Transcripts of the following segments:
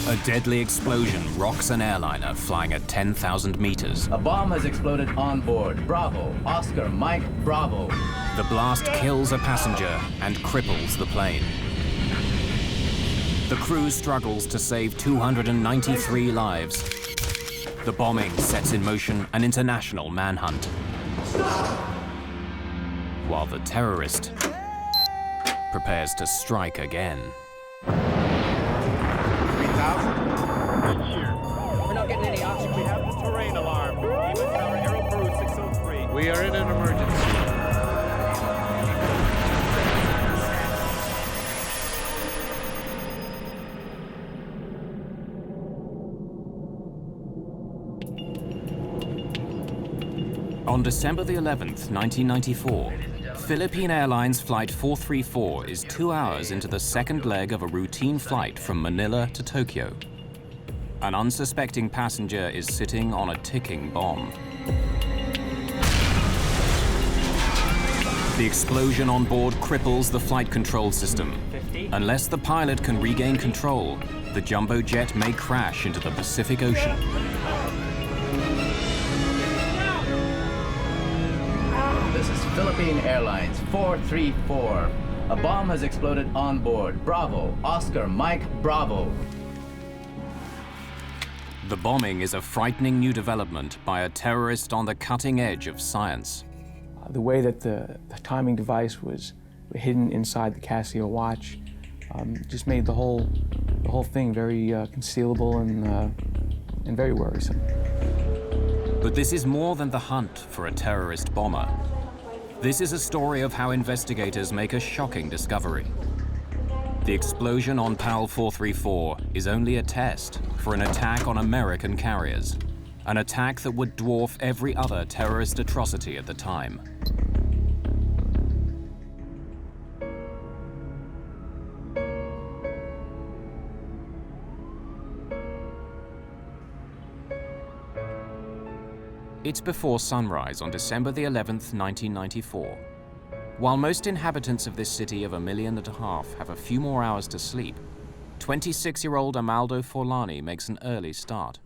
A deadly explosion rocks an airliner flying at 10,000 meters. A bomb has exploded on board. Bravo, Oscar, Mike, Bravo. The blast kills a passenger and cripples the plane. The crew struggles to save 293 lives. The bombing sets in motion an international manhunt. While the terrorist prepares to strike again. 3,000. We're not getting any oxygen. We have the terrain alarm. Even Tower Aero Peru 603. We are in an emergency. On December the 11th, 1994, Philippine Airlines Flight 434 is 2 hours into the second leg of a routine flight from Manila to Tokyo. An unsuspecting passenger is sitting on a ticking bomb. The explosion on board cripples the flight control system. Unless the pilot can regain control, the jumbo jet may crash into the Pacific Ocean. This is Philippine Airlines 434. A bomb has exploded on board. Bravo, Oscar, Mike, Bravo. The bombing is a frightening new development by a terrorist on the cutting edge of science. The way that the timing device was hidden inside the Casio watch just made the whole thing very concealable and very worrisome. But this is more than the hunt for a terrorist bomber. This is a story of how investigators make a shocking discovery. The explosion on PAL 434 is only a test for an attack on American carriers, an attack that would dwarf every other terrorist atrocity at the time. It's before sunrise on December the 11th, 1994. While most inhabitants of this city of 1.5 million have a few more hours to sleep, 26-year-old Amaldo Forlani makes an early start.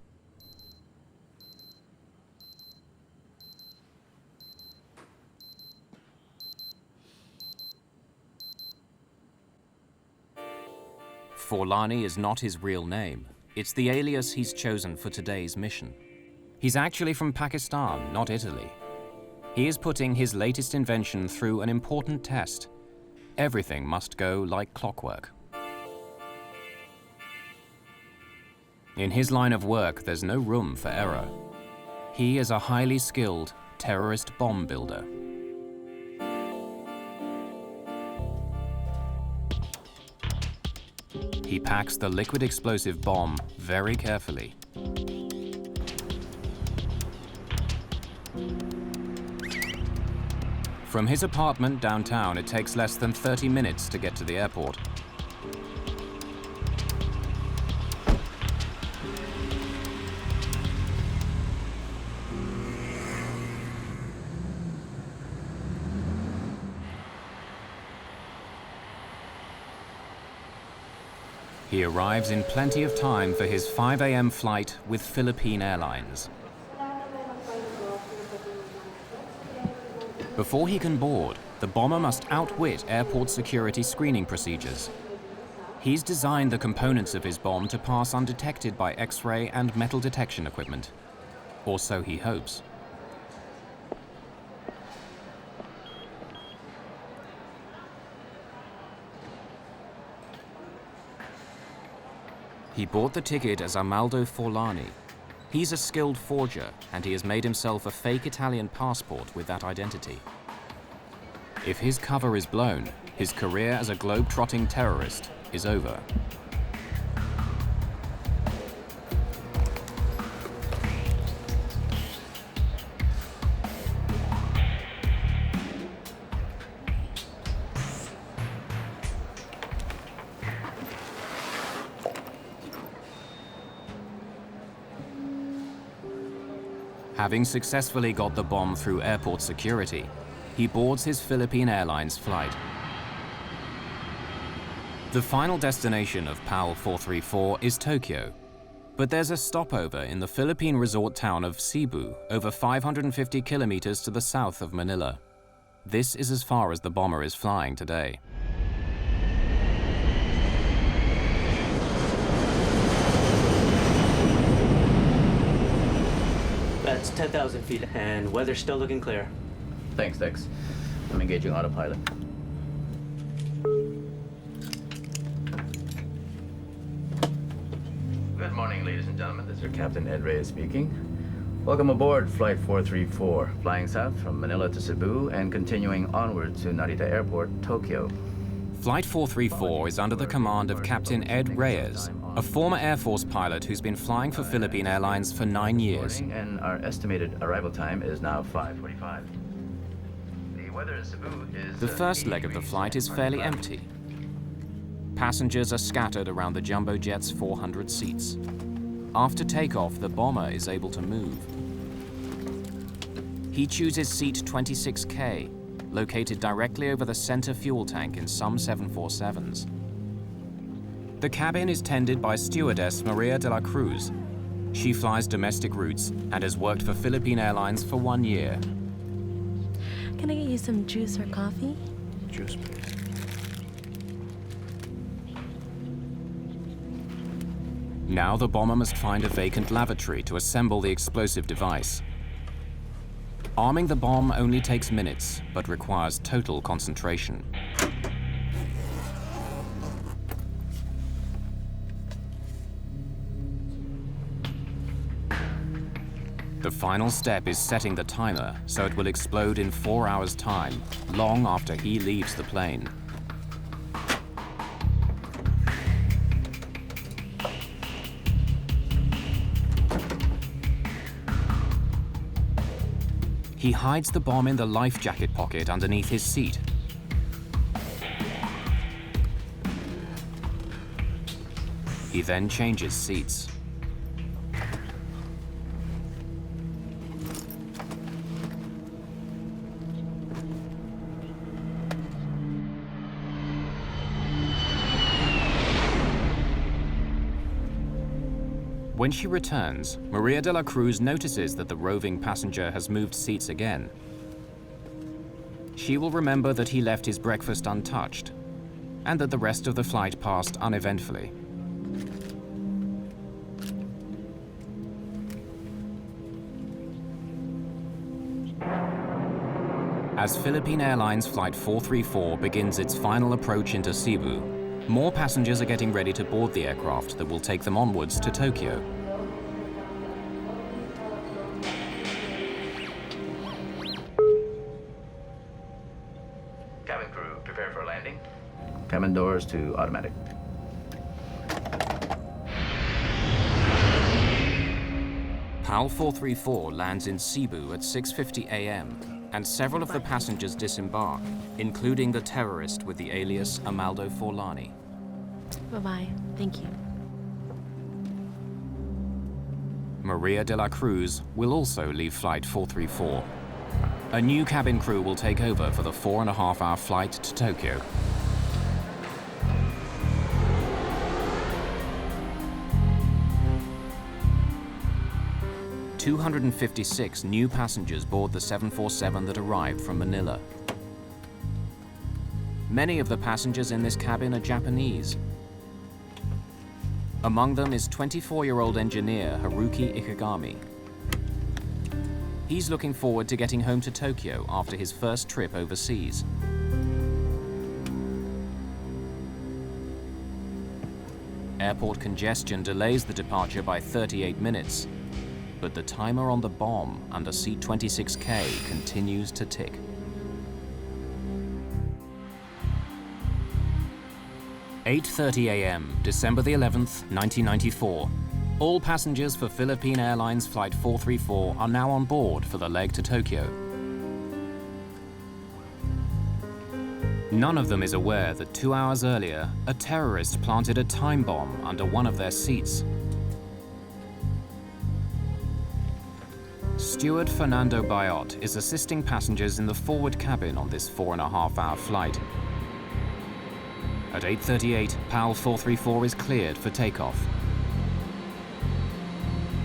Forlani is not his real name. It's the alias he's chosen for today's mission. He's actually from Pakistan, not Italy. He is putting his latest invention through an important test. Everything must go like clockwork. In his line of work, there's no room for error. He is a highly skilled terrorist bomb builder. He packs the liquid explosive bomb very carefully. From his apartment downtown, it takes less than 30 minutes to get to the airport. He arrives in plenty of time for his 5 a.m. flight with Philippine Airlines. Before he can board, the bomber must outwit airport security screening procedures. He's designed the components of his bomb to pass undetected by X-ray and metal detection equipment. Or so he hopes. He bought the ticket as Amaldo Forlani. He's a skilled forger, and he has made himself a fake Italian passport with that identity. If his cover is blown, his career as a globe-trotting terrorist is over. Having successfully got the bomb through airport security, he boards his Philippine Airlines flight. The final destination of PAL 434 is Tokyo, but there's a stopover in the Philippine resort town of Cebu, over 550 kilometers to the south of Manila. This is as far as the bomber is flying today. That's 10,000 feet, and weather's still looking clear. Thanks, Dex. I'm engaging autopilot. Good morning, ladies and gentlemen. This is your Captain Ed Reyes speaking. Welcome aboard Flight 434, flying south from Manila to Cebu and continuing onward to Narita Airport, Tokyo. Flight 434 is under the command of Captain Ed Reyes, a former Air Force pilot who's been flying for Philippine Airlines for 9 years. And our estimated arrival time is now 5:45. The weather in Cebu is... The first leg of the flight is fairly empty. Passengers are scattered around the jumbo jet's 400 seats. After takeoff, the bomber is able to move. He chooses seat 26K, located directly over the center fuel tank in some 747s. The cabin is tended by stewardess Maria de la Cruz. She flies domestic routes and has worked for Philippine Airlines for 1 year. Can I get you some juice or coffee? Juice, please. Now the bomber must find a vacant lavatory to assemble the explosive device. Arming the bomb only takes minutes, but requires total concentration. The final step is setting the timer so it will explode in 4 hours' time, long after he leaves the plane. He hides the bomb in the life jacket pocket underneath his seat. He then changes seats. When she returns, Maria de la Cruz notices that the roving passenger has moved seats again. She will remember that he left his breakfast untouched, and that the rest of the flight passed uneventfully. As Philippine Airlines Flight 434 begins its final approach into Cebu, more passengers are getting ready to board the aircraft that will take them onwards to Tokyo. Cabin crew, prepare for landing. Cabin doors to automatic. PAL 434 lands in Cebu at 6:50 a.m. and several of the passengers disembark, including the terrorist with the alias Amaldo Forlani. Bye-bye. Thank you. Maria de la Cruz will also leave Flight 434. A new cabin crew will take over for the 4.5-hour flight to Tokyo. "256 new passengers board the 747 that arrived from Manila. Many of the passengers in this cabin are Japanese. Among them is 24-year-old engineer Haruki Ikegami. He's looking forward to getting home to Tokyo after his first trip overseas. Airport congestion delays the departure by 38 minutes, but the timer on the bomb under seat 26K continues to tick. "8:30 a.m., December the 11th, 1994. All passengers for Philippine Airlines Flight 434 are now on board for the leg to Tokyo. None of them is aware that 2 hours earlier, a terrorist planted a time bomb under one of their seats. Steward Fernando Bayot is assisting passengers in the forward cabin on this 4.5-hour flight. At 8:38, PAL 434 is cleared for takeoff.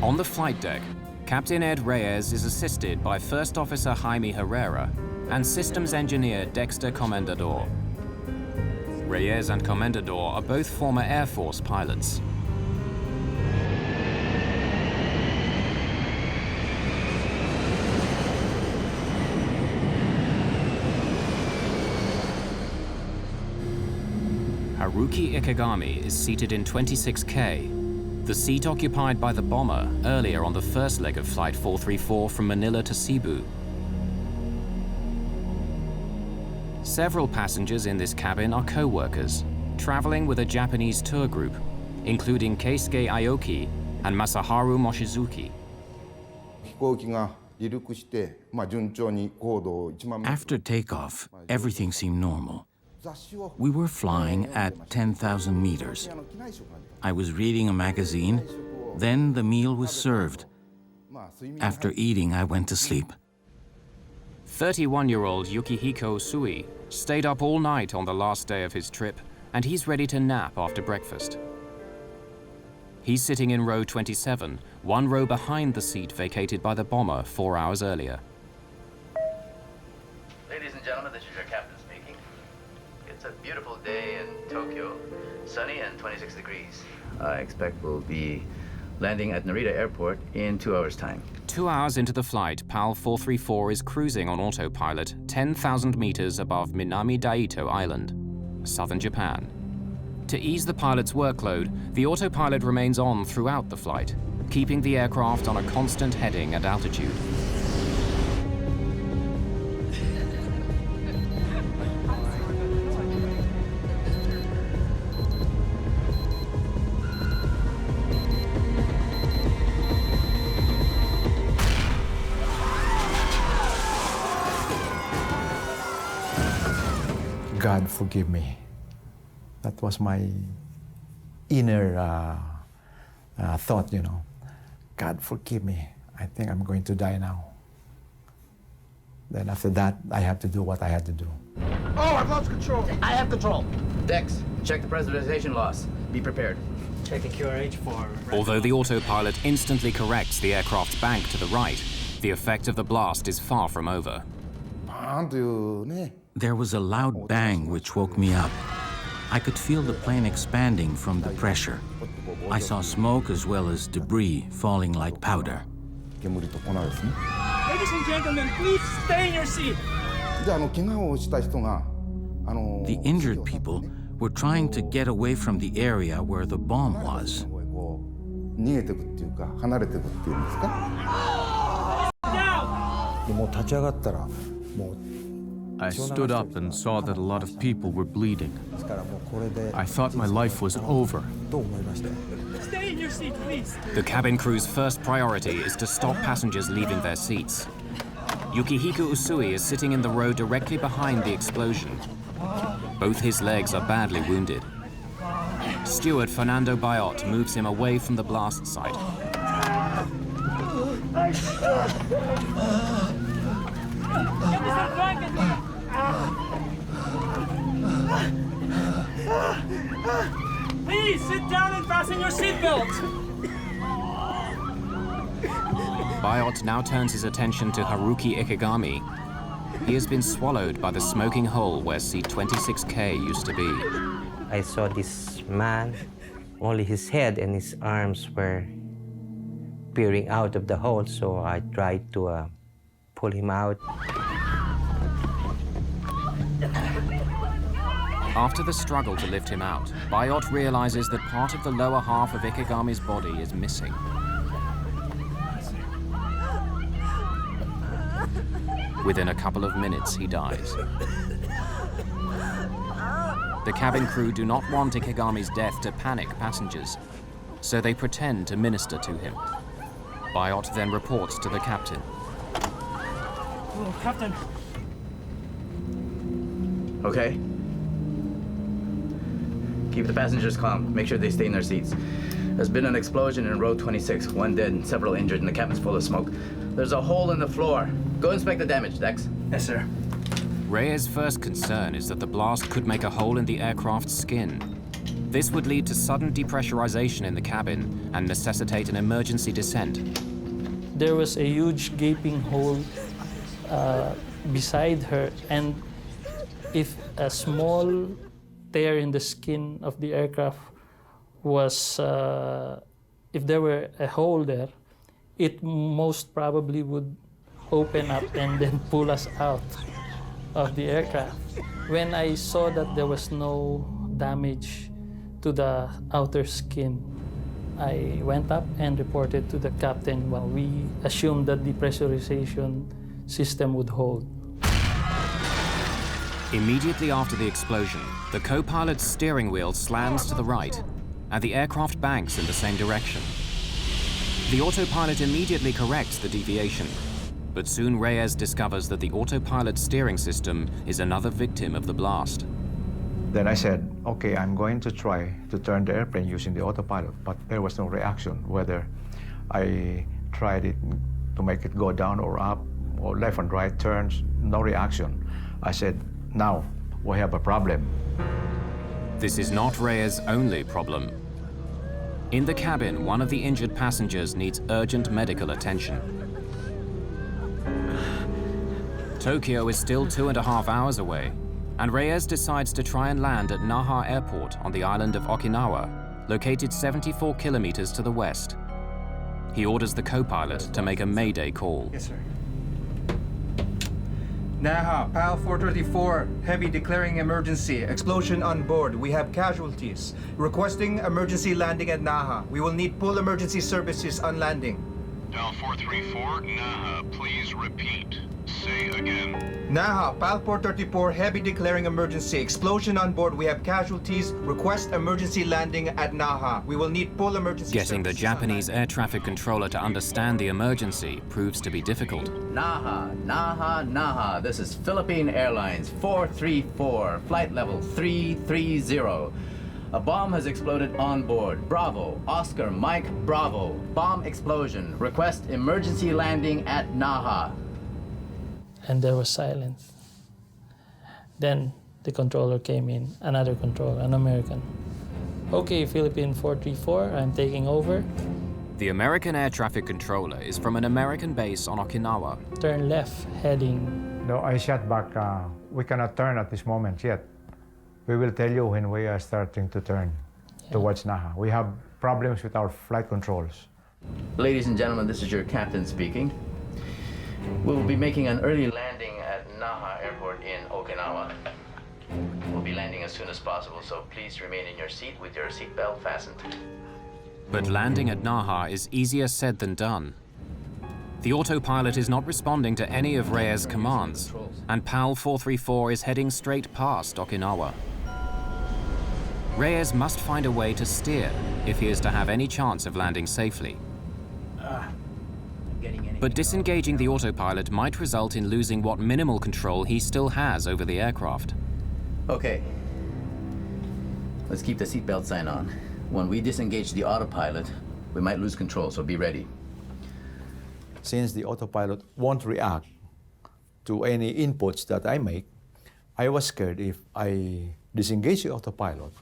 On the flight deck, Captain Ed Reyes is assisted by First Officer Jaime Herrera and Systems Engineer Dexter Comendador. Reyes and Comendador are both former Air Force pilots. Haruki Ikegami is seated in 26K, the seat occupied by the bomber earlier on the first leg of Flight 434 from Manila to Cebu. Several passengers in this cabin are co-workers, traveling with a Japanese tour group, including Keisuke Aoki and Masaharu Mochizuki. After takeoff, everything seemed normal. We were flying at 10,000 meters. I was reading a magazine, then the meal was served. After eating, I went to sleep. 31-year-old Yukihiko Usui stayed up all night on the last day of his trip, and he's ready to nap after breakfast. He's sitting in row 27, one row behind the seat vacated by the bomber 4 hours earlier. Ladies and gentlemen, this is your captain speaking. It's a beautiful day in Tokyo, sunny and 26 degrees. I expect we'll be landing at Narita Airport in 2 hours' time. 2 hours into the flight, PAL 434 is cruising on autopilot 10,000 meters above Minami Daito Island, southern Japan. To ease the pilot's workload, the autopilot remains on throughout the flight, keeping the aircraft on a constant heading and altitude. God forgive me. That was my inner thought, you know. God forgive me. I think I'm going to die now. Then after that, I have to do what I had to do. Oh, I've lost control. I have control. Dex, check the pressurization loss. Be prepared. Checking QRH for... Although the autopilot instantly corrects the aircraft's bank to the right, the effect of the blast is far from over. There was a loud bang which woke me up. I could feel the plane expanding from the pressure. I saw smoke as well as debris falling like powder. Ladies and gentlemen, please stay in your seat. The injured people were trying to get away from the area where the bomb was. I stood up and saw that a lot of people were bleeding. I thought my life was over. Stay in your seat, please. The cabin crew's first priority is to stop passengers leaving their seats. Yukihiko Usui is sitting in the row directly behind the explosion. Both his legs are badly wounded. Steward Fernando Bayot moves him away from the blast site. Please sit down and fasten your seatbelt. Bayot now turns his attention to Haruki Ikegami. He has been swallowed by the smoking hole where seat 26K used to be. I saw this man, only his head and his arms were peering out of the hole, so I tried to pull him out. After the struggle to lift him out, Bayot realizes that part of the lower half of Ikegami's body is missing. Within a couple of minutes, he dies. The cabin crew do not want Ikegami's death to panic passengers, so they pretend to minister to him. Bayot then reports to the captain. Oh, Captain. Okay? Keep the passengers calm. Make sure they stay in their seats. There's been an explosion in row 26. One dead and several injured, and the cabin's full of smoke. There's a hole in the floor. Go inspect the damage, Dex. Yes, sir. Reyes' first concern is that the blast could make a hole in the aircraft's skin. This would lead to sudden depressurization in the cabin and necessitate an emergency descent. There was a huge gaping hole beside her, and if a small tear in the skin of the aircraft was, if there were a hole there, it most probably would open up and then pull us out of the aircraft. When I saw that there was no damage to the outer skin, I went up and reported to the captain. Well, we assumed that the pressurization system would hold. Immediately after the explosion, the co-pilot's steering wheel slams to the right, and the aircraft banks in the same direction. The autopilot immediately corrects the deviation, but soon Reyes discovers that the autopilot steering system is another victim of the blast. Then I said, okay, I'm going to try to turn the airplane using the autopilot, but there was no reaction, whether I tried it to make it go down or up, or left and right turns, no reaction. I said, now we have a problem. This is not Reyes' only problem. In the cabin, one of the injured passengers needs urgent medical attention. Tokyo is still 2.5 hours away, and Reyes decides to try and land at Naha Airport on the island of Okinawa, located 74 kilometers to the west. He orders the co-pilot to make a Mayday call. Yes, sir. Naha, PAL 434, heavy declaring emergency. Explosion on board. We have casualties. Requesting emergency landing at Naha. We will need full emergency services on landing. PAL 434, Naha, please repeat. Say again. Naha, PAL 434, heavy declaring emergency. Explosion on board. We have casualties. Request emergency landing at Naha. We will need full emergency Getting the Japanese air traffic controller to understand the emergency proves to be difficult. Naha, Naha, Naha. This is Philippine Airlines 434, flight level 330. A bomb has exploded on board. Bravo, Oscar, Mike, Bravo. Bomb explosion. Request emergency landing at Naha. And there was silence. Then the controller came in, another controller, an American. Okay, Philippine 434, I'm taking over. The American air traffic controller is from an American base on Okinawa. Turn left, heading. No, I shot back. We cannot turn at this moment yet. We will tell you when we are starting to turn towards Naha. We have problems with our flight controls. Ladies and gentlemen, this is your captain speaking. We will be making an early landing at Naha Airport in Okinawa. We'll be landing as soon as possible, so please remain in your seat with your seatbelt fastened. But landing at Naha is easier said than done. The autopilot is not responding to any of Reyes' commands, and PAL 434 is heading straight past Okinawa. Reyes must find a way to steer if he is to have any chance of landing safely. But disengaging the autopilot might result in losing what minimal control he still has over the aircraft. Okay. Let's keep the seatbelt sign on. When we disengage the autopilot, we might lose control, so be ready. Since the autopilot won't react to any inputs that I make, I was scared if I disengage the autopilot,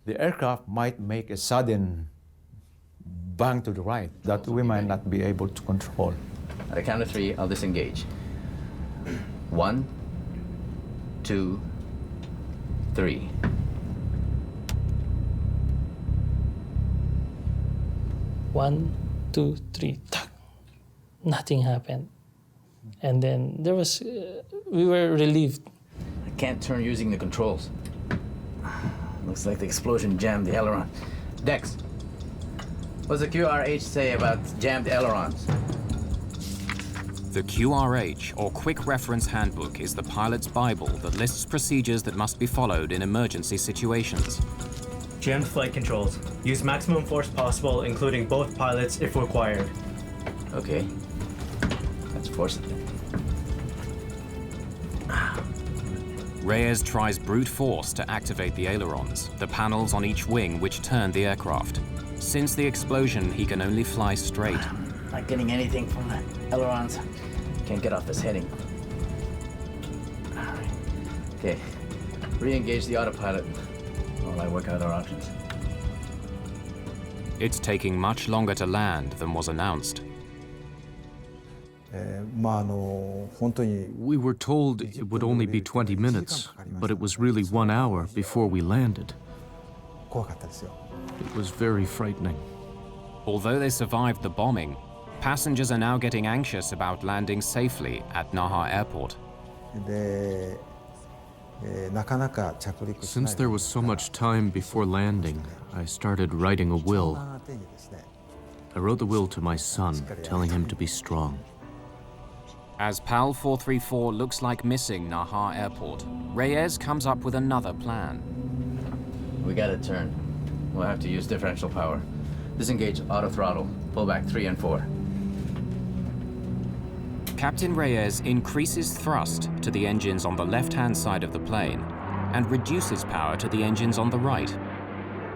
the aircraft might make a sudden bang to the right that we might not be able to control. At a count of 3, I'll disengage. 1, 2, 3. One, two, three. Nothing happened. And then there was, we were relieved. I can't turn using the controls. Looks like the explosion jammed the aileron. Dex, what's the QRH say about jammed ailerons? The QRH, or Quick Reference Handbook, is the pilot's Bible that lists procedures that must be followed in emergency situations. Jammed flight controls. Use maximum force possible, including both pilots if required. Okay. Let's force it. Reyes tries brute force to activate the ailerons, the panels on each wing which turn the aircraft. Since the explosion, he can only fly straight. Not getting anything from the ailerons. Can't get off this heading. All right. Okay, re-engage the autopilot while I work out our options. It's taking much longer to land than was announced. We were told it would only be 20 minutes, but it was really 1 hour before we landed. It was very frightening. Although they survived the bombing, passengers are now getting anxious about landing safely at Naha Airport. Since there was so much time before landing, I started writing a will. I wrote the will to my son, telling him to be strong. As PAL 434 looks like missing Naha Airport, Reyes comes up with another plan. We gotta turn. We'll have to use differential power. Disengage auto throttle. Pull back 3 and 4. Captain Reyes increases thrust to the engines on the left-hand side of the plane and reduces power to the engines on the right.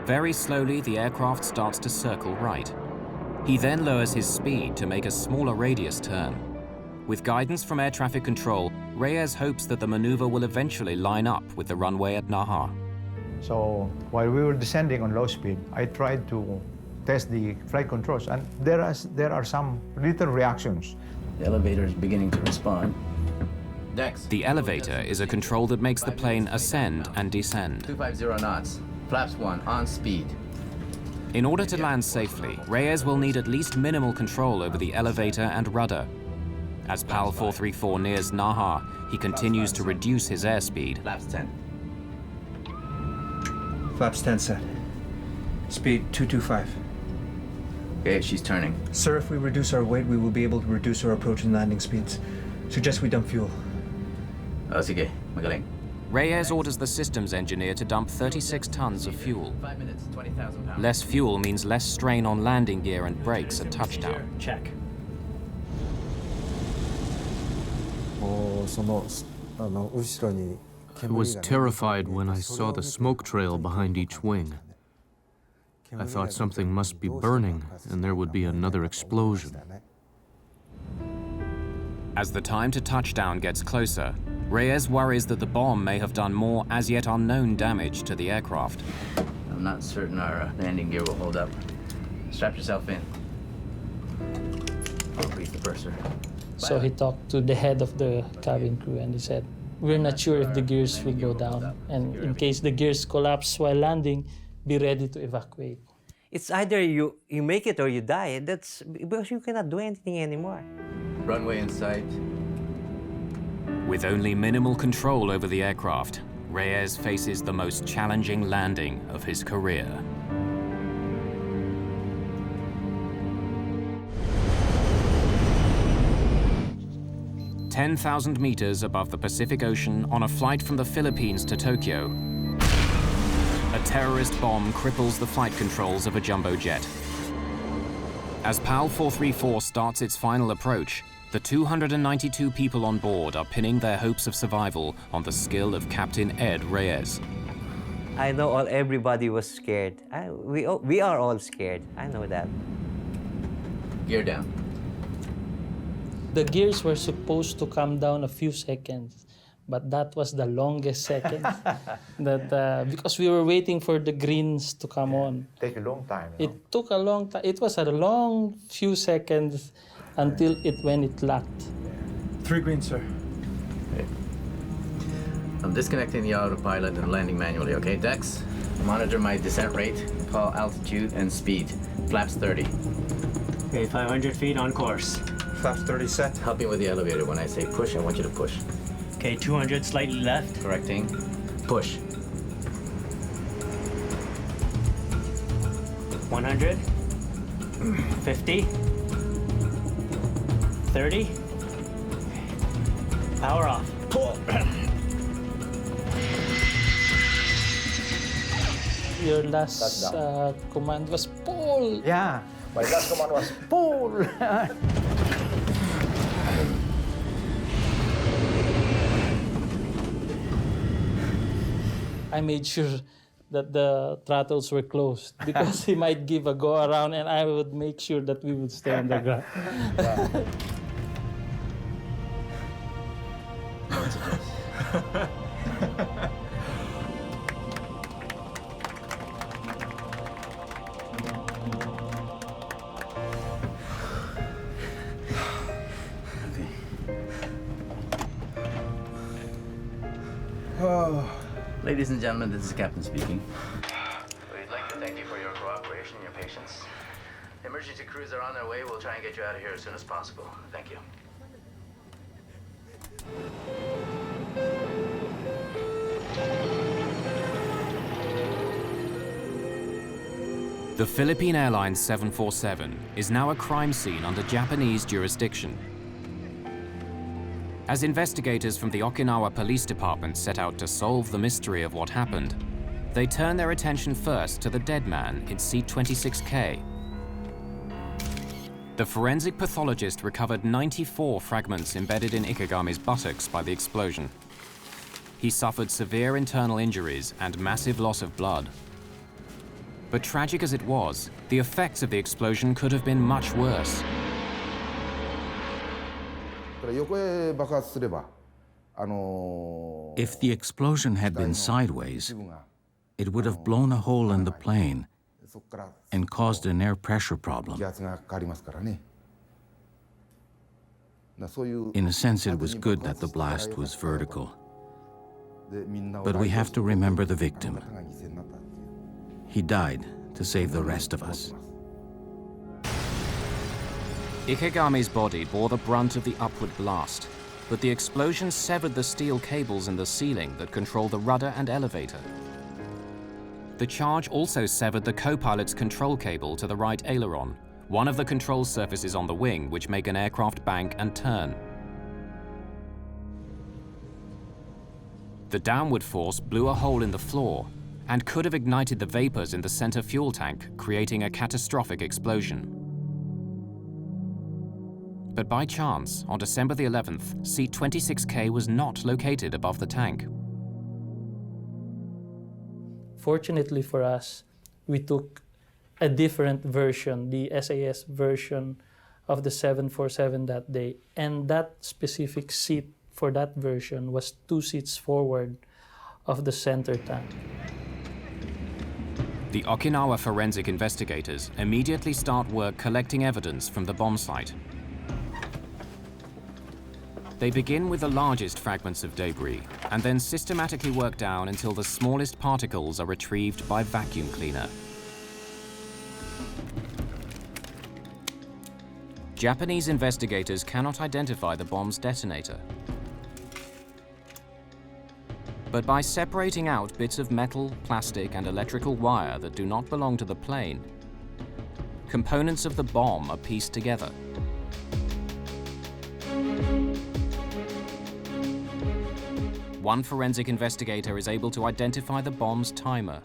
Very slowly, the aircraft starts to circle right. He then lowers his speed to make a smaller radius turn. With guidance from air traffic control, Reyes hopes that the maneuver will eventually line up with the runway at Naha. So while we were descending on low speed, I tried to test the flight controls, and there are some little reactions. The elevator is beginning to respond. Dex. The elevator is a control that makes the plane ascend and descend. 250 knots. Flaps 1 on speed. In order to land safely, Reyes will need at least minimal control over the elevator and rudder. As PAL 434 nears Naha, he continues to reduce his airspeed. Flaps 10. Flaps 10 set. Speed 225. Okay, she's turning. Sir, if we reduce our weight, we will be able to reduce our approach and landing speeds. Suggest we dump fuel. Sige, magaling. Reyes orders the systems engineer to dump 36 tons of fuel. 5 minutes, 20,000 pounds. Less fuel means less strain on landing gear and brakes at touchdown. Check. I was terrified when I saw the smoke trail behind each wing. I thought something must be burning and there would be another explosion. As the time to touchdown gets closer, Reyes worries that the bomb may have done more as yet unknown damage to the aircraft. I'm not certain our landing gear will hold up. Strap yourself in. I'll grease the purser. So he talked to the head of the cabin crew and he said, "We're not sure if the gears will go down, and in case the gears collapse while landing, be ready to evacuate." It's either you make it or you die. That's because you cannot do anything anymore. Runway in sight. With only minimal control over the aircraft, Reyes faces the most challenging landing of his career. "10,000 meters above the Pacific Ocean on a flight from the Philippines to Tokyo, a terrorist bomb cripples the flight controls of a jumbo jet. As PAL 434 starts its final approach, the 292 people on board are pinning their hopes of survival on the skill of Captain Ed Reyes. I know everybody was scared. We are all scared. I know that. Gear down. The gears were supposed to come down a few seconds, but that was the longest second. Because we were waiting for the greens to come on. Take a long time. It took a long time. It was a long few seconds until when it locked. 3 green, sir. Okay. I'm disconnecting the autopilot and landing manually, okay? Dex, monitor my descent rate, call altitude and speed. Flaps 30. Okay, 500 feet on course. Flaps 30 set. Help me with the elevator. When I say push, I want you to push. Okay, 200 slightly left. Correcting. Push. 100. 50. 30. Power off. Pull. Your last command was pull. Yeah, my last command was pull. I made sure that the throttles were closed because he might give a go around and I would make sure that we would stay on the ground. Ladies and gentlemen, this is Captain speaking. We'd like to thank you for your cooperation and your patience. Emergency crews are on their way. We'll try and get you out of here as soon as possible. Thank you. The Philippine Airlines 747 is now a crime scene under Japanese jurisdiction. As investigators from the Okinawa Police Department set out to solve the mystery of what happened, they turn their attention first to the dead man in seat 26K. The forensic pathologist recovered 94 fragments embedded in Ikegami's buttocks by the explosion. He suffered severe internal injuries and massive loss of blood. But tragic as it was, the effects of the explosion could have been much worse. If the explosion had been sideways, it would have blown a hole in the plane and caused an air pressure problem. In a sense, it was good that the blast was vertical. But we have to remember the victim. He died to save the rest of us. Ikegami's body bore the brunt of the upward blast, but the explosion severed the steel cables in the ceiling that control the rudder and elevator. The charge also severed the co-pilot's control cable to the right aileron, one of the control surfaces on the wing which make an aircraft bank and turn. The downward force blew a hole in the floor and could have ignited the vapors in the center fuel tank, creating a catastrophic explosion. But by chance, on December the 11th, seat 26K was not located above the tank. Fortunately for us, we took a different version, the SAS version of the 747 that day, and that specific seat for that version was 2 seats forward of the center tank. The Okinawa forensic investigators immediately start work collecting evidence from the bomb site. They begin with the largest fragments of debris and then systematically work down until the smallest particles are retrieved by vacuum cleaner. Japanese investigators cannot identify the bomb's detonator. But by separating out bits of metal, plastic, and electrical wire that do not belong to the plane, components of the bomb are pieced together. One forensic investigator is able to identify the bomb's timer.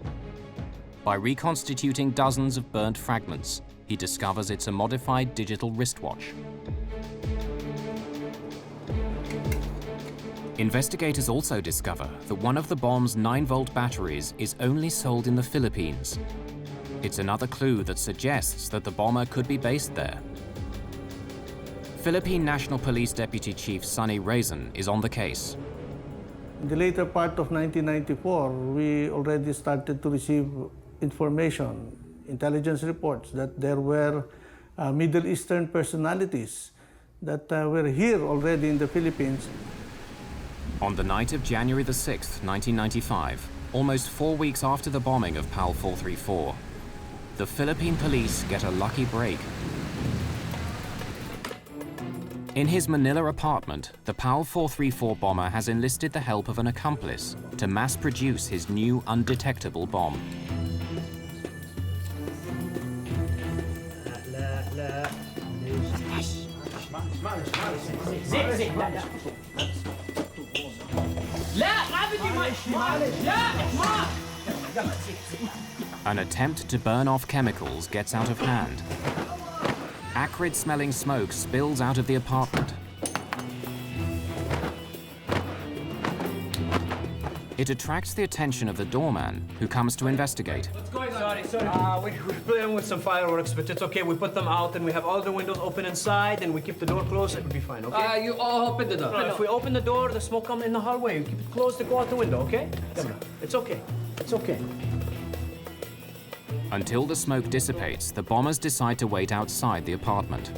By reconstituting dozens of burnt fragments, he discovers it's a modified digital wristwatch. Investigators also discover that one of the bomb's 9-volt batteries is only sold in the Philippines. It's another clue that suggests that the bomber could be based there. Philippine National Police Deputy Chief Sonny Raisin is on the case. In the later part of 1994, we already started to receive information, intelligence reports, that there were Middle Eastern personalities that were here already in the Philippines. On the night of January the 6th, 1995, almost 4 weeks after the bombing of PAL 434, the Philippine police get a lucky break. In his Manila apartment, the PAL 434 bomber has enlisted the help of an accomplice to mass-produce his new undetectable bomb. An attempt to burn off chemicals gets out of hand. Acrid-smelling smoke spills out of the apartment. It attracts the attention of the doorman, who comes to investigate. What's going on? Sorry. We're playing with some fireworks, but it's okay. We put them out, and we have all the windows open inside, and we keep the door closed. It'll be fine, okay? You all open the door. No, if we open the door, the smoke comes in the hallway. We keep it closed to go out the window, okay? It's okay. It's okay. Until the smoke dissipates, the bombers decide to wait outside the apartment.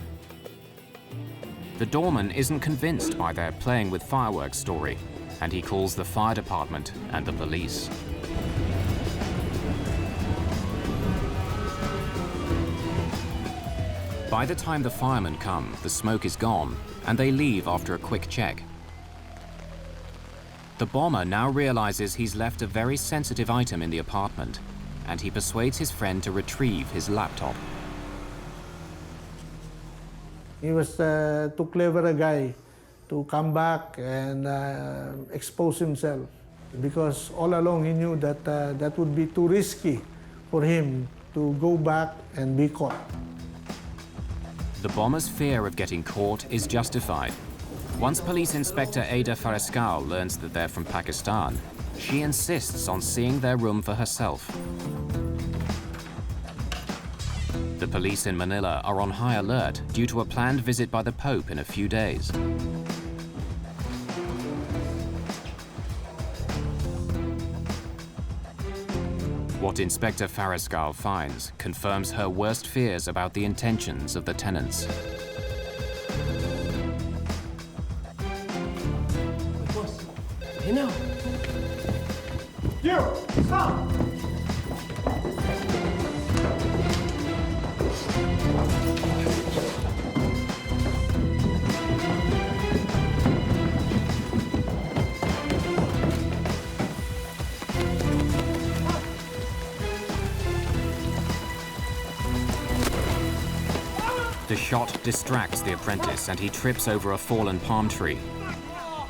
The doorman isn't convinced by their playing with fireworks story and he calls the fire department and the police. By the time the firemen come, the smoke is gone, and they leave after a quick check. The bomber now realizes he's left a very sensitive item in the apartment, and he persuades his friend to retrieve his laptop. He was too clever a guy to come back and expose himself, because all along he knew that that would be too risky for him to go back and be caught. The bomber's fear of getting caught is justified. Once Police Inspector Ada Farescal learns that they're from Pakistan, she insists on seeing their room for herself. The police in Manila are on high alert due to a planned visit by the Pope in a few days. What Inspector Farescal finds confirms her worst fears about the intentions of the tenants. You know. You, stop! The shot distracts the apprentice and he trips over a fallen palm tree.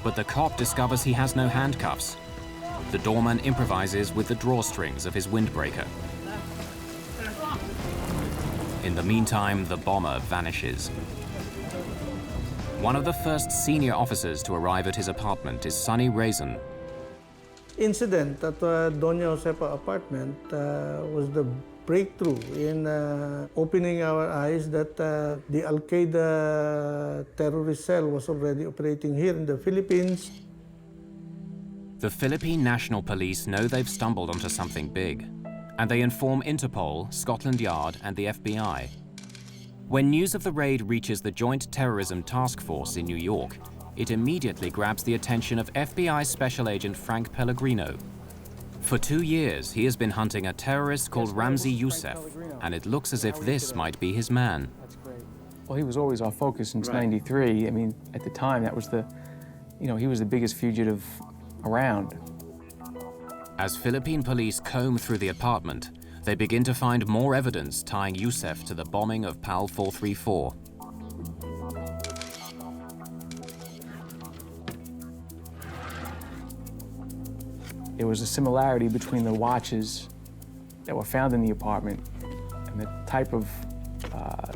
But the cop discovers he has no handcuffs. The doorman improvises with the drawstrings of his windbreaker. In the meantime, the bomber vanishes. One of the first senior officers to arrive at his apartment is Sonny Raisin. Incident at Doña Josefa apartment was the breakthrough in opening our eyes that the Al-Qaeda terrorist cell was already operating here in the Philippines. The Philippine National Police know they've stumbled onto something big, and they inform Interpol, Scotland Yard, and the FBI. When news of the raid reaches the Joint Terrorism Task Force in New York, it immediately grabs the attention of FBI Special Agent Frank Pellegrino. For 2 years, he has been hunting a terrorist called Ramzi Youssef, and it looks as if this might be his man. Well, he was always our focus since '93. I mean, at the time, that was he was the biggest fugitive around. As Philippine police comb through the apartment, they begin to find more evidence tying Youssef to the bombing of PAL 434. There was a similarity between the watches that were found in the apartment and the type of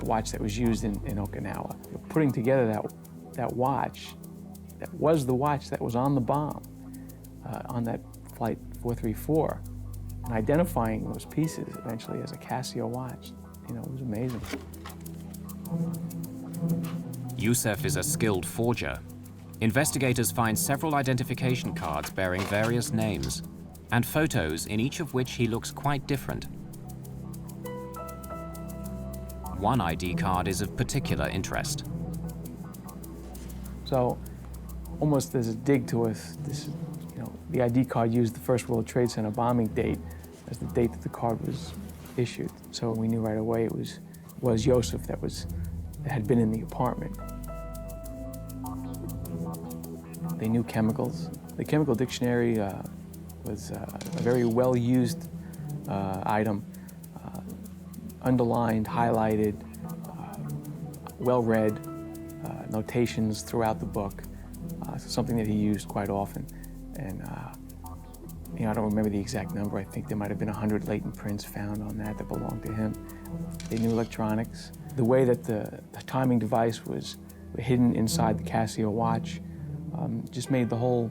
watch that was used in Okinawa. Putting together that watch, that was the watch that was on the bomb, on that Flight 434, and identifying those pieces eventually as a Casio watch, it was amazing. Youssef is a skilled forger. Investigators find several identification cards bearing various names, and photos in each of which he looks quite different. One ID card is of particular interest. So, almost there's a dig to us. The ID card used the First World Trade Center bombing date as the date that the card was issued. So we knew right away it was Youssef that had been in the apartment. They knew chemicals. The chemical dictionary was a very well-used item, underlined, highlighted, well-read, notations throughout the book, something that he used quite often. And I don't remember the exact number. I think there might have been 100 latent prints found on that belonged to him. They knew electronics. The way that the timing device was hidden inside the Casio watch just made the whole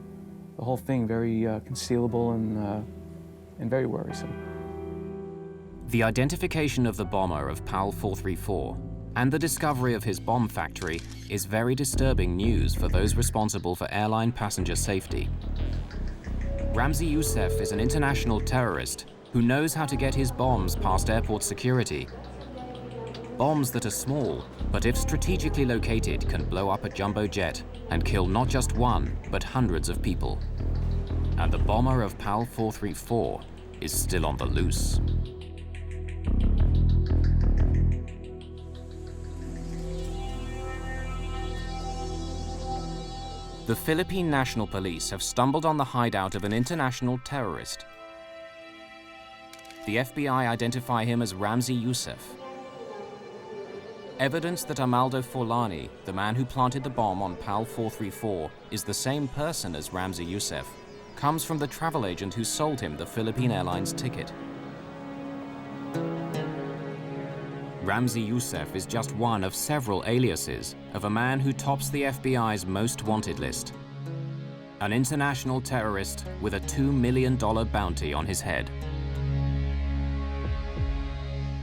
thing very concealable and very worrisome. The identification of the bomber of PAL 434 and the discovery of his bomb factory is very disturbing news for those responsible for airline passenger safety. Ramzi Youssef is an international terrorist who knows how to get his bombs past airport security. Bombs that are small, but if strategically located, can blow up a jumbo jet and kill not just one, but hundreds of people. and the bomber of PAL 434 is still on the loose. The Philippine National Police have stumbled on the hideout of an international terrorist. The FBI identify him as Ramzi Youssef. Evidence that Amaldo Forlani, the man who planted the bomb on PAL 434, is the same person as Ramzi Youssef, comes from the travel agent who sold him the Philippine Airlines ticket. Ramzi Youssef is just one of several aliases of a man who tops the FBI's most wanted list. An international terrorist with a $2 million bounty on his head.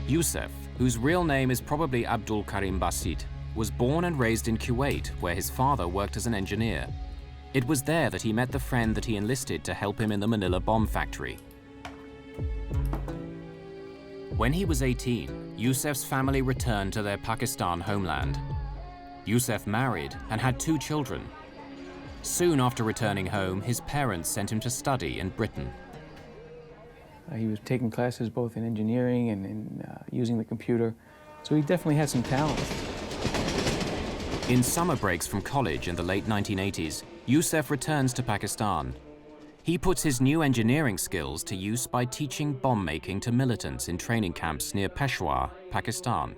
Youssef, whose real name is probably Abdul Karim Basit, was born and raised in Kuwait, where his father worked as an engineer. It was there that he met the friend that he enlisted to help him in the Manila bomb factory. When he was 18, Youssef's family returned to their Pakistan homeland. Youssef married and had 2 children. Soon after returning home, his parents sent him to study in Britain. He was taking classes both in engineering and in using the computer, so he definitely had some talent. In summer breaks from college in the late 1980s, Youssef returns to Pakistan. He puts his new engineering skills to use by teaching bomb making to militants in training camps near Peshawar, Pakistan.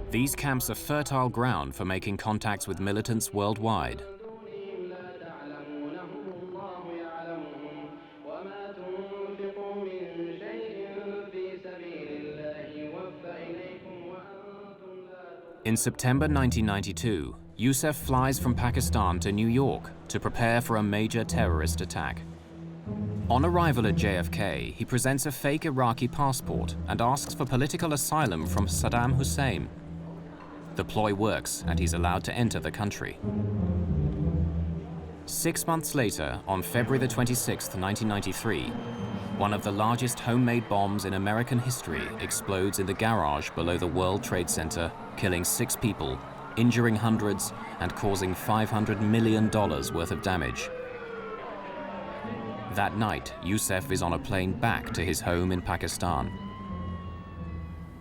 These camps are fertile ground for making contacts with militants worldwide. In September 1992, Youssef flies from Pakistan to New York to prepare for a major terrorist attack. On arrival at JFK, he presents a fake Iraqi passport and asks for political asylum from Saddam Hussein. The ploy works and he's allowed to enter the country. 6 months later, on February the 26th, 1993, one of the largest homemade bombs in American history explodes in the garage below the World Trade Center, killing 6 people, injuring hundreds, and causing $500 million worth of damage. That night, Youssef is on a plane back to his home in Pakistan.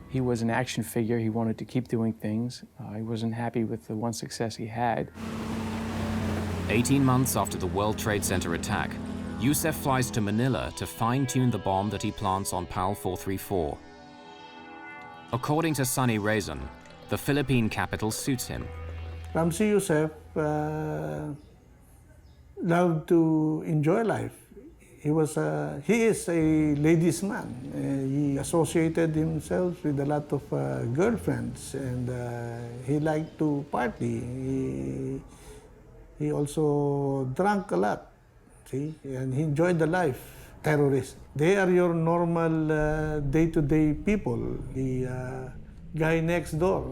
He was an action figure. He wanted to keep doing things. He wasn't happy with the one success he had. 18 months after the World Trade Center attack, Youssef flies to Manila to fine-tune the bomb that he plants on PAL 434. According to Sunny Raisin, the Philippine capital suits him. Ramzi Youssef loved to enjoy life. He is a ladies' man. He associated himself with a lot of girlfriends, and he liked to party. He also drank a lot. See? And he enjoyed the life. Terrorists. They are your normal day-to-day people, the guy next door.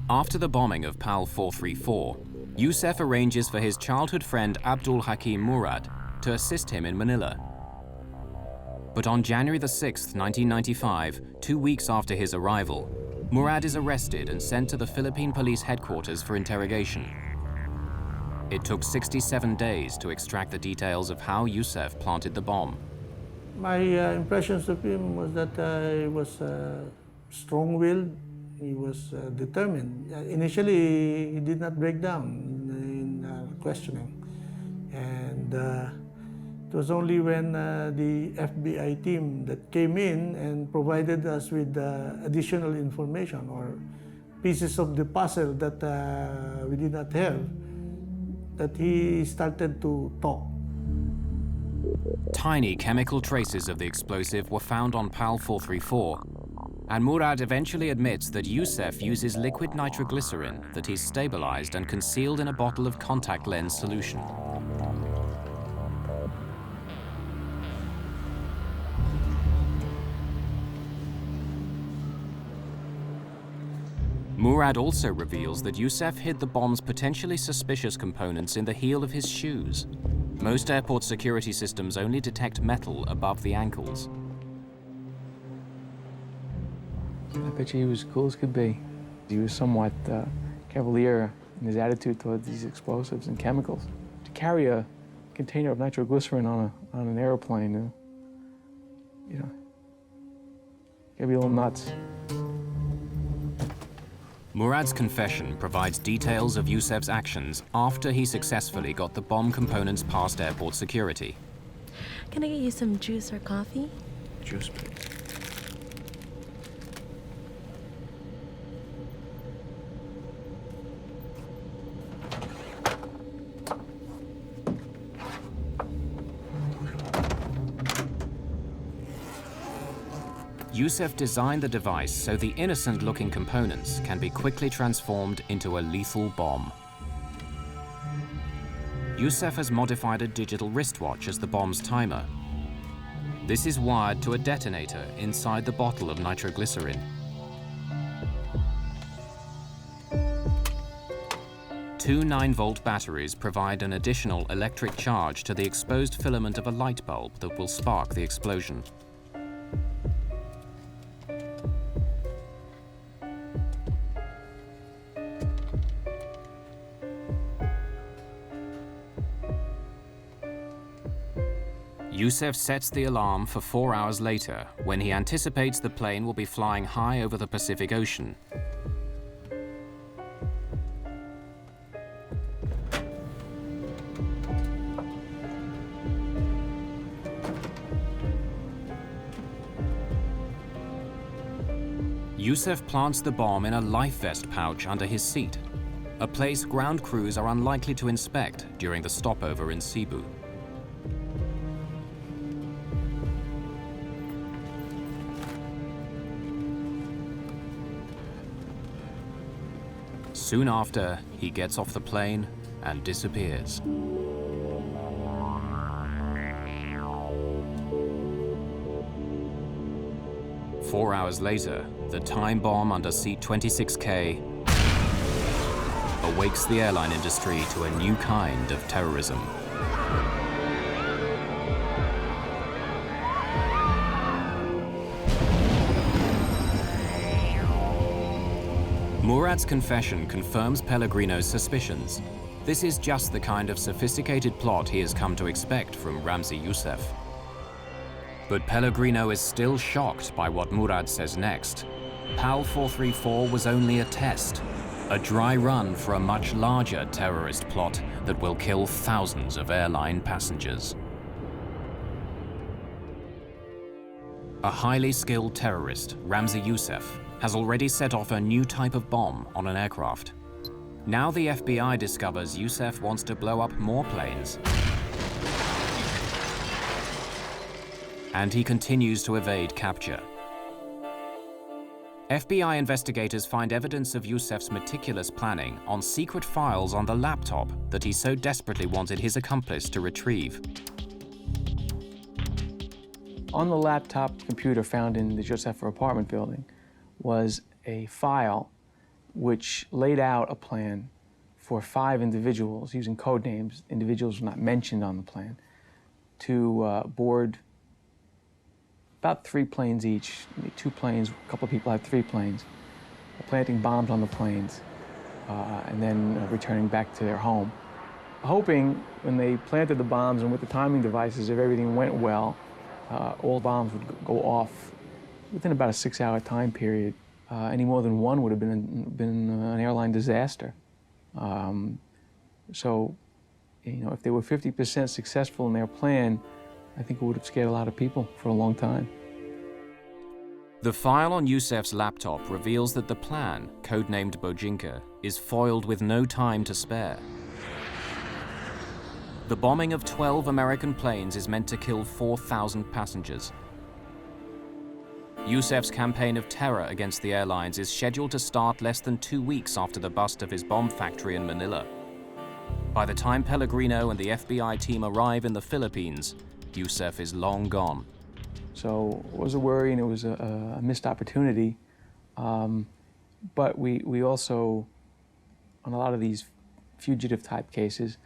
After the bombing of PAL 434, Youssef arranges for his childhood friend Abdul Hakim Murad to assist him in Manila. But on January the 6th, 1995, 2 weeks after his arrival, Murad is arrested and sent to the Philippine Police headquarters for interrogation. It took 67 days to extract the details of how Youssef planted the bomb. My impressions of him was that he was strong-willed, he was determined. Initially, he did not break down in questioning. And it was only when the FBI team that came in and provided us with additional information or pieces of the puzzle that we did not have, that he started to talk. Tiny chemical traces of the explosive were found on PAL 434, and Murad eventually admits that Youssef uses liquid nitroglycerin that he's stabilized and concealed in a bottle of contact lens solution. Murad also reveals that Youssef hid the bomb's potentially suspicious components in the heel of his shoes. Most airport security systems only detect metal above the ankles. I bet you he was cool as could be. He was somewhat cavalier in his attitude toward these explosives and chemicals. To carry a container of nitroglycerin on an airplane, you know, it'd be a little nuts. Murad's confession provides details of Yousef's actions after he successfully got the bomb components past airport security. Can I get you some juice or coffee? Juice, please. Yousef designed the device so the innocent-looking components can be quickly transformed into a lethal bomb. Yousef has modified a digital wristwatch as the bomb's timer. This is wired to a detonator inside the bottle of nitroglycerin. Two 9-volt batteries provide an additional electric charge to the exposed filament of a light bulb that will spark the explosion. Yousef sets the alarm for 4 hours later, when he anticipates the plane will be flying high over the Pacific Ocean. Yousef plants the bomb in a life vest pouch under his seat, a place ground crews are unlikely to inspect during the stopover in Cebu. Soon after, he gets off the plane and disappears. Four hours later, the time bomb under seat 26K awakes the airline industry to a new kind of terrorism. Murad's confession confirms Pellegrino's suspicions. This is just the kind of sophisticated plot he has come to expect from Ramzi Yousef. But Pellegrino is still shocked by what Murad says next. PAL 434 was only a test, a dry run for a much larger terrorist plot that will kill thousands of airline passengers. A highly skilled terrorist, Ramzi Yousef, has already set off a new type of bomb on an aircraft. Now the FBI discovers Yousef wants to blow up more planes, and he continues to evade capture. FBI investigators find evidence of Yousef's meticulous planning on secret files on the laptop that he so desperately wanted his accomplice to retrieve. On the laptop computer found in the Josefa apartment building was a file which laid out a plan for 5 individuals, using code names, individuals not mentioned on the plan, to board about 3 planes each, 2 planes, a couple of people had 3 planes, planting bombs on the planes, and then returning back to their home. Hoping when they planted the bombs and with the timing devices, if everything went well, all bombs would go off within about a 6-hour time period. Any more than one would have been an airline disaster. So, you know, if they were 50% successful in their plan, I think it would have scared a lot of people for a long time. The file on Yousef's laptop reveals that the plan, codenamed Bojinka, is foiled with no time to spare. The bombing of 12 American planes is meant to kill 4,000 passengers. Yousef's campaign of terror against the airlines is scheduled to start less than 2 weeks after the bust of his bomb factory in Manila. By the time Pellegrino and the FBI team arrive in the Philippines, Yousef is long gone. So it was a worry and it was a missed opportunity. But we also, on a lot of these fugitive type cases,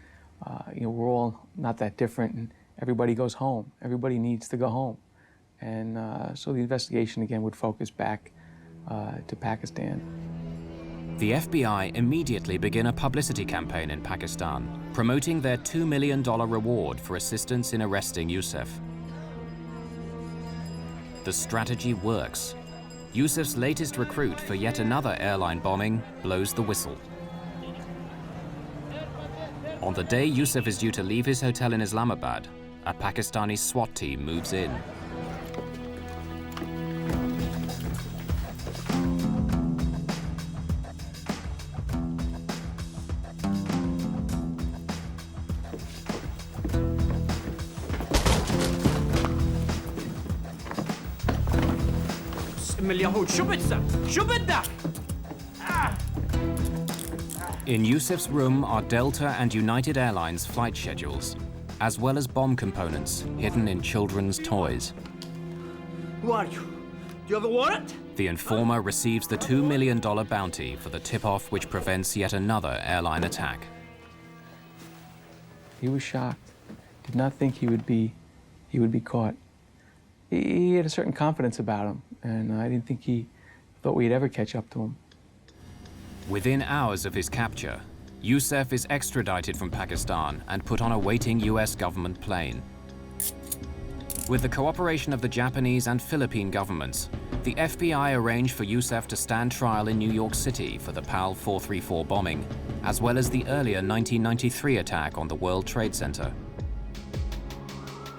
you know, we're all not that different and everybody goes home. Everybody needs to go home. And so the investigation again would focus back to Pakistan. The FBI immediately begin a publicity campaign in Pakistan, promoting their $2 million reward for assistance in arresting Yusuf. The strategy works. Yusuf's latest recruit for yet another airline bombing blows the whistle. On the day Yusuf is due to leave his hotel in Islamabad, a Pakistani SWAT team moves in. In Yusuf's room are Delta and United Airlines flight schedules, as well as bomb components hidden in children's toys. Who are you? Do you have a warrant? The informer receives the $2 million bounty for the tip-off which prevents yet another airline attack. He was shocked. Did not think he would be caught. He had a certain confidence about him, and I didn't think he thought we'd ever catch up to him. Within hours of his capture, Yusuf is extradited from Pakistan and put on a waiting US government plane. With the cooperation of the Japanese and Philippine governments, the FBI arranged for Yusuf to stand trial in New York City for the PAL 434 bombing, as well as the earlier 1993 attack on the World Trade Center.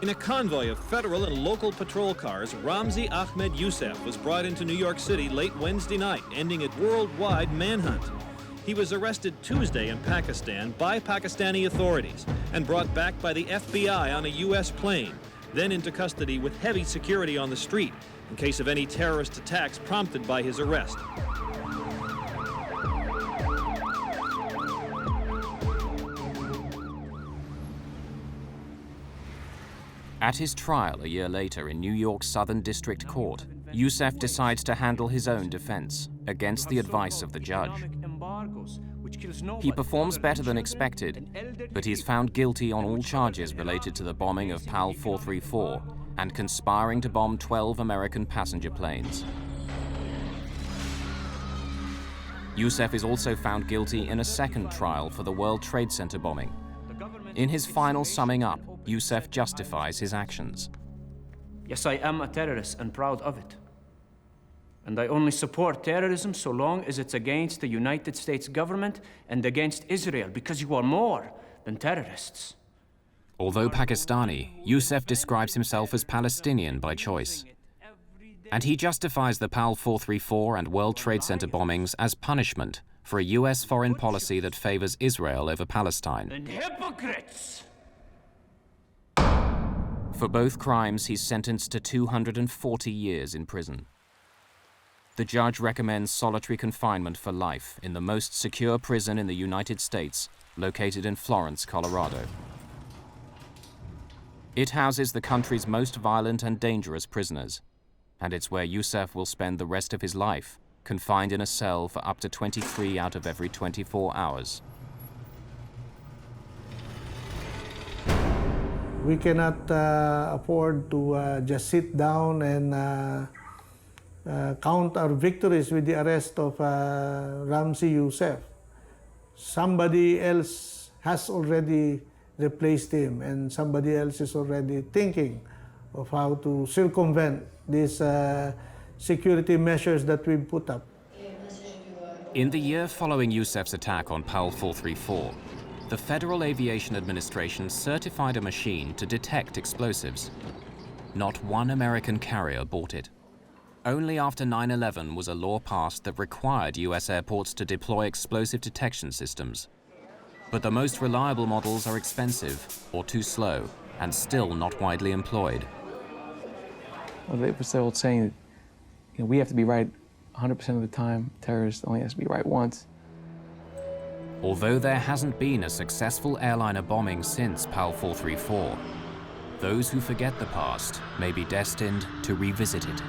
In a convoy of federal and local patrol cars, Ramzi Ahmed Yusuf was brought into New York City late Wednesday night, ending a worldwide manhunt. He was arrested Tuesday in Pakistan by Pakistani authorities and brought back by the FBI on a U.S. plane, then into custody with heavy security on the street in case of any terrorist attacks prompted by his arrest. At his trial a year later in New York's Southern District Court, Yusuf decides to handle his own defense against the advice of the judge. He performs better than expected, but he's found guilty on all charges related to the bombing of PAL 434 and conspiring to bomb 12 American passenger planes. Yusuf is also found guilty in a second trial for the World Trade Center bombing. In his final summing up, Yusuf justifies his actions. Yes, I am a terrorist and proud of it. And I only support terrorism so long as it's against the United States government and against Israel, because you are more than terrorists. Although Pakistani, Yusuf describes himself as Palestinian by choice. And he justifies the PAL 434 and World Trade Center bombings as punishment for a US foreign policy that favors Israel over Palestine. And hypocrites! For both crimes, he's sentenced to 240 years in prison. The judge recommends solitary confinement for life in the most secure prison in the United States, located in Florence, Colorado. It houses the country's most violent and dangerous prisoners, and it's where Yusuf will spend the rest of his life, confined in a cell for up to 23 out of every 24 hours. We cannot afford to just sit down and count our victories with the arrest of Ramzi Yusuf. Somebody else has already replaced him, and somebody else is already thinking of how to circumvent these security measures that we've put up. In the year following Yusuf's attack on PAL 434, the Federal Aviation Administration certified a machine to detect explosives. Not one American carrier bought it. Only after 9/11 was a law passed that required US airports to deploy explosive detection systems. But the most reliable models are expensive or too slow and still not widely employed. Well, it was the old saying that we have to be right 100% of the time. Terrorist only has to be right once. Although there hasn't been a successful airliner bombing since PAL 434, those who forget the past may be destined to revisit it.